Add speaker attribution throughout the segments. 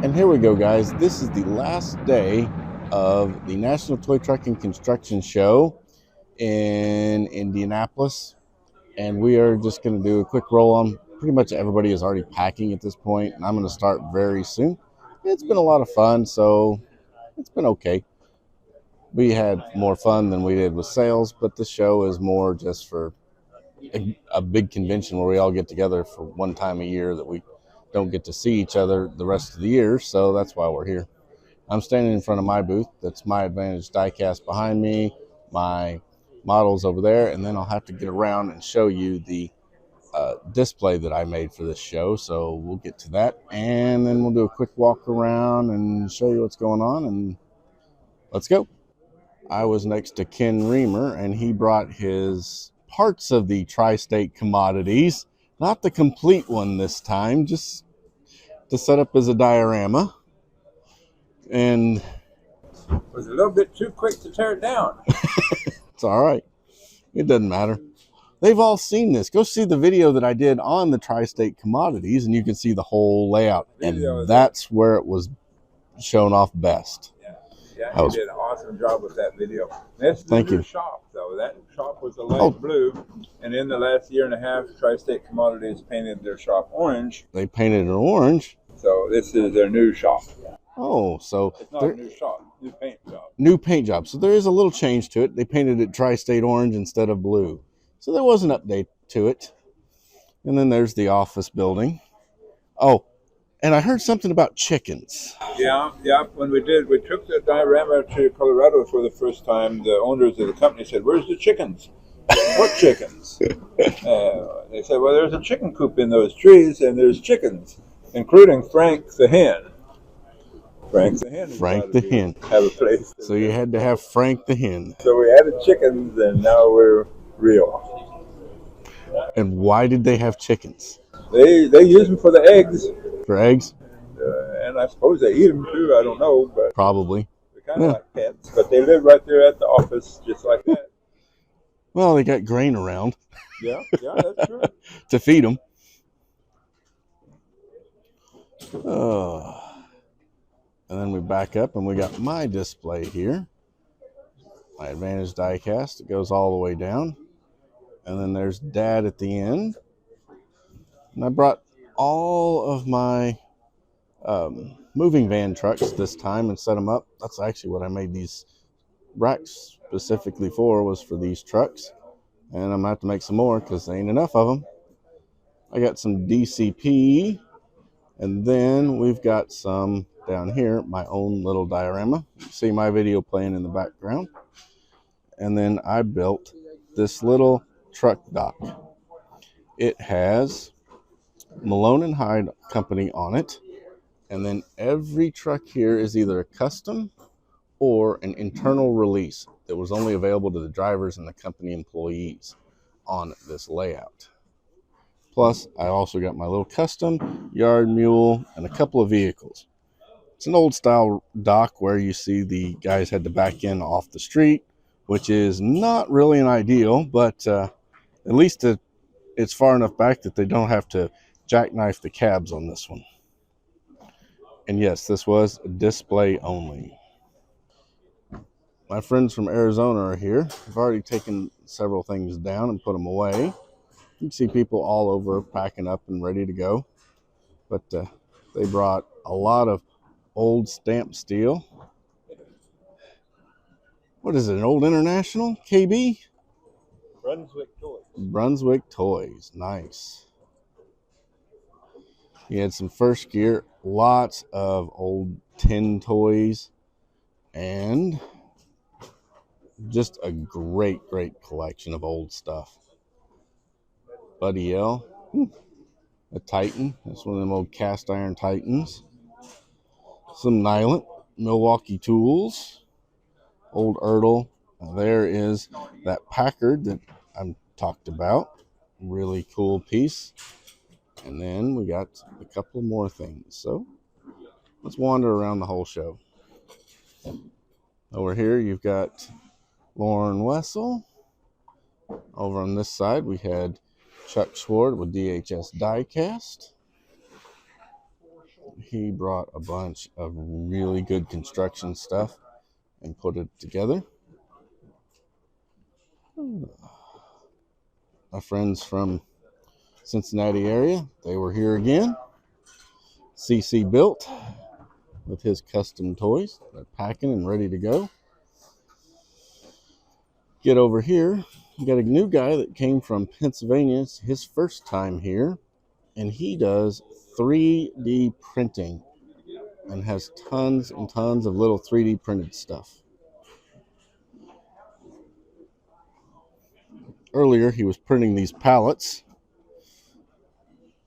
Speaker 1: And here we go, guys. This is the last day of the National Toy Truck and Construction Show in Indianapolis. And we are just going to do a quick roll on. Pretty much everybody is already packing at this point, and I'm going to start very soon. It's been a lot of fun, so it's been okay. We had more fun than we did with sales, but the show is more just for a big convention where we all get together for one time a year that we don't get to see each other the rest of the year, so that's why we're here. I'm standing in front of my booth. That's my Advantage Diecast behind me, my models over there, and then I'll have to get around and show you the display that I made for this show, so we'll get to that, and then we'll do a quick walk around and show you what's going on, and let's go. I was next to Ken Reamer, and he brought his parts of the Tri-State Commodities, not the complete one this time, just to set up as a diorama. And
Speaker 2: it was a little bit too quick to tear it down.
Speaker 1: It's all right. It doesn't matter. They've all seen this. Go see the video that I did on the Tri-State Commodities, and you can see the whole layout. And that's where it was shown off best.
Speaker 2: Yeah, you did an awesome job with that video. That's the new shop, though. That shop was a light blue, and in the last year and a half, Tri-State Commodities painted their shop orange.
Speaker 1: They painted it orange?
Speaker 2: So this is their new shop.
Speaker 1: Oh, so
Speaker 2: it's not a new shop, new paint job.
Speaker 1: New paint job. So there is a little change to it. They painted it Tri-State orange instead of blue. So there was an update to it. And then there's the office building. Oh, and I heard something about chickens.
Speaker 2: Yeah. When we took the diorama to Colorado for the first time. The owners of the company said, "Where's the chickens?" "What chickens?" They said, "Well, there's a chicken coop in those trees, and there's chickens, including Frank the hen." Frank the hen. Have a place.
Speaker 1: So you had to have Frank the hen.
Speaker 2: So we added chickens, and now we're real.
Speaker 1: And why did they have chickens?
Speaker 2: They use them for the eggs.
Speaker 1: For eggs?
Speaker 2: And I suppose they eat them too. I don't know, but
Speaker 1: probably.
Speaker 2: They're kind of like pets, but they live right there at the office, just like that.
Speaker 1: Well, they got grain around.
Speaker 2: Yeah, that's true.
Speaker 1: To feed them. Oh. And then we back up and we got my display here. My Advantage Diecast. It goes all the way down. And then there's Dad at the end. And I brought all of my moving van trucks this time and set them up. That's actually what I made these racks specifically for, was for these trucks. And I'm going to have to make some more because there ain't enough of them. I got some DCP. And then we've got some down here, my own little diorama. You see my video playing in the background. And then I built this little truck dock. It has Malone and Hyde Company on it. And then every truck here is either a custom or an internal release that was only available to the drivers and the company employees on this layout. Plus, I also got my little custom yard mule and a couple of vehicles. It's an old style dock where you see the guys had to back in off the street, which is not really an ideal, but at least it's far enough back that they don't have to jackknife the cabs on this one. And yes, this was display only. My friends from Arizona are here. I've already taken several things down and put them away. You can see people all over packing up and ready to go. But they brought a lot of old stamped steel. What is it, an old International? KB?
Speaker 2: Brunswick Toys.
Speaker 1: Brunswick Toys. Nice. He had some first gear, lots of old tin toys, and just a great collection of old stuff. Buddy L, a Titan. That's one of them old cast iron Titans. Some Nylon, Milwaukee tools, old Ertl. There is that Packard that I talked about. Really cool piece. And then we got a couple more things. So let's wander around the whole show. Over here, you've got Lauren Wessel. Over on this side, we had Chuck Schwartz with DHS Diecast. he brought a bunch of really good construction stuff and put it together. My friends from Cincinnati area, they were here again. CC Built with his custom toys. They're packing and ready to go. Get over here. You got a new guy that came from Pennsylvania. It's his first time here, and he does 3D printing and has tons and tons of little 3D printed stuff. Earlier, he was printing these pallets.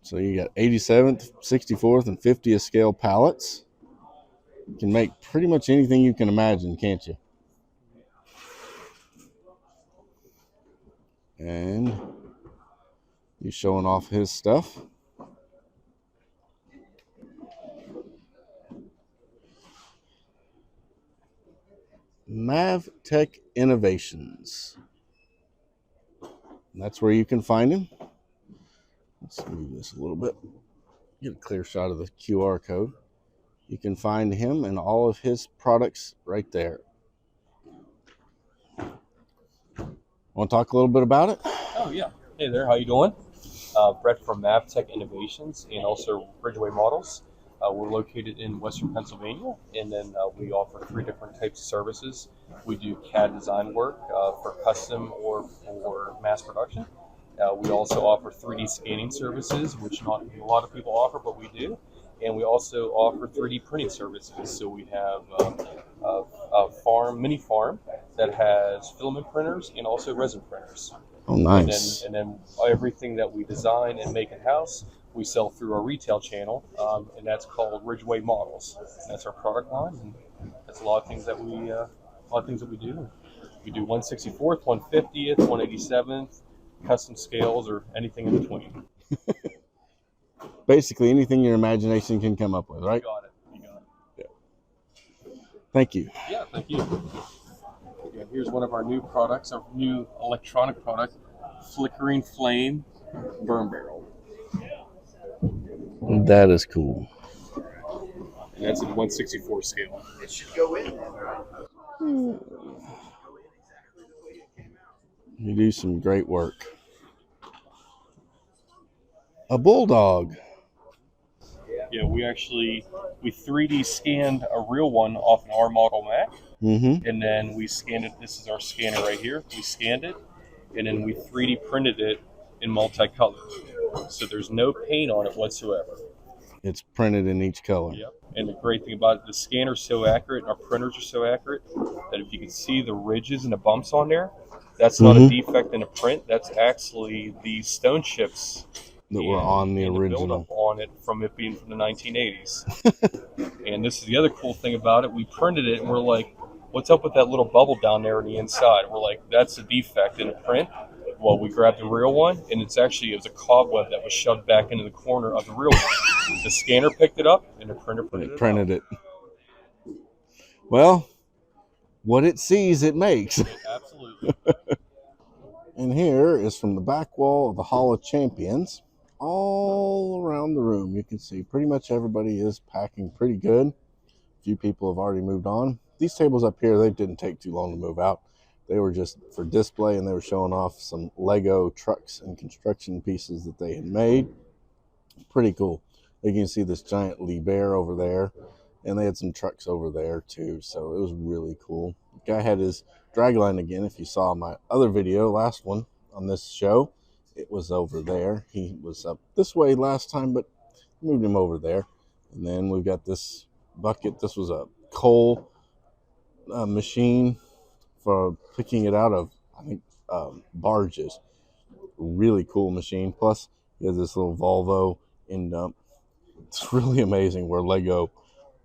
Speaker 1: So you got 87th, 64th, and 50th scale pallets. You can make pretty much anything you can imagine, can't you? And he's showing off his stuff. MavTech Innovations. And that's where you can find him. Let's move this a little bit. Get a clear shot of the QR code. You can find him and all of his products right there. Want to talk a little bit about it?
Speaker 3: Oh, yeah. Hey there, how you doing? Brett from MavTech Innovations and also Ridgeway Models. We're located in Western Pennsylvania, and then we offer 3 different types of services. We do CAD design work for custom or for mass production. We also offer 3D scanning services, which not a lot of people offer, but we do. And we also offer 3D printing services. So we have a mini farm that has filament printers and also resin printers.
Speaker 1: Oh, nice.
Speaker 3: And then everything that we design and make in-house, we sell through our retail channel, and that's called Ridgeway Models. That's our product line, and that's a lot of things that we do. We do 1/64th, 1/50th, 1/87th, custom scales, or anything in between.
Speaker 1: Basically, anything your imagination can come up with, right?
Speaker 3: You got it.
Speaker 1: Yeah. Thank you.
Speaker 3: Yeah, thank you. Yeah, here's one of our new products, our new electronic product, flickering flame burn barrel.
Speaker 1: That is cool.
Speaker 3: And that's in 1/64 scale.
Speaker 4: It should go in.
Speaker 1: You do some great work. A bulldog.
Speaker 3: Yeah, we 3D scanned a real one off an R model Mac, and then we scanned it. This is our scanner right here. We scanned it, and then we 3D printed it in multicolor. So there's no paint on it whatsoever.
Speaker 1: It's printed in each color.
Speaker 3: Yep. And the great thing about it, the scanner's so accurate, and our printers are so accurate, that if you can see the ridges and the bumps on there, that's not a defect in the print. That's actually the stone chips
Speaker 1: that were on the original.
Speaker 3: Buildup on it from it being from the 1980s. And this is the other cool thing about it. We printed it, and we're like, what's up with that little bubble down there on the inside? We're like, that's a defect in the print. Well, we grabbed the real one, and it was a cobweb that was shoved back into the corner of the real one. The scanner picked it up, and the printer
Speaker 1: printed it. Well, what it sees, it makes.
Speaker 3: Absolutely.
Speaker 1: And here is from the back wall of the Hall of Champions. All around the room, you can see pretty much everybody is packing pretty good. A few people have already moved on. These tables up here, they didn't take too long to move out. They were just for display, and they were showing off some Lego trucks and construction pieces that they had made. Pretty cool. You can see this giant Lee Bear over there, and they had some trucks over there too, so it was really cool. The guy had his dragline again. If you saw my other video, last one on this show, it was over there. He was up this way last time, but moved him over there. And then we've got this bucket. This was a coal machine for picking it out of, I think, barges. Really cool machine. Plus, he has this little Volvo end dump. It's really amazing where Lego,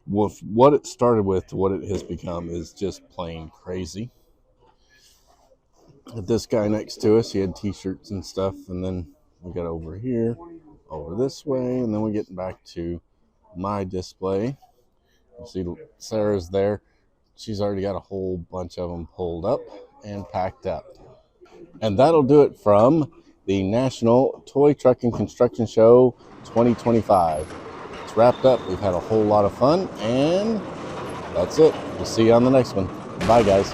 Speaker 1: with what it started with to what it has become, is just plain crazy. This guy next to us, he had t-shirts and stuff, and then we got over here, over this way, and then we're getting back to my display. You see Sarah's there. She's already got a whole bunch of them pulled up and packed up. And that'll do it from the National Toy Truck and Construction Show 2025. It's wrapped up. We've had a whole lot of fun, and that's it. We'll see you on the next one. Bye, guys.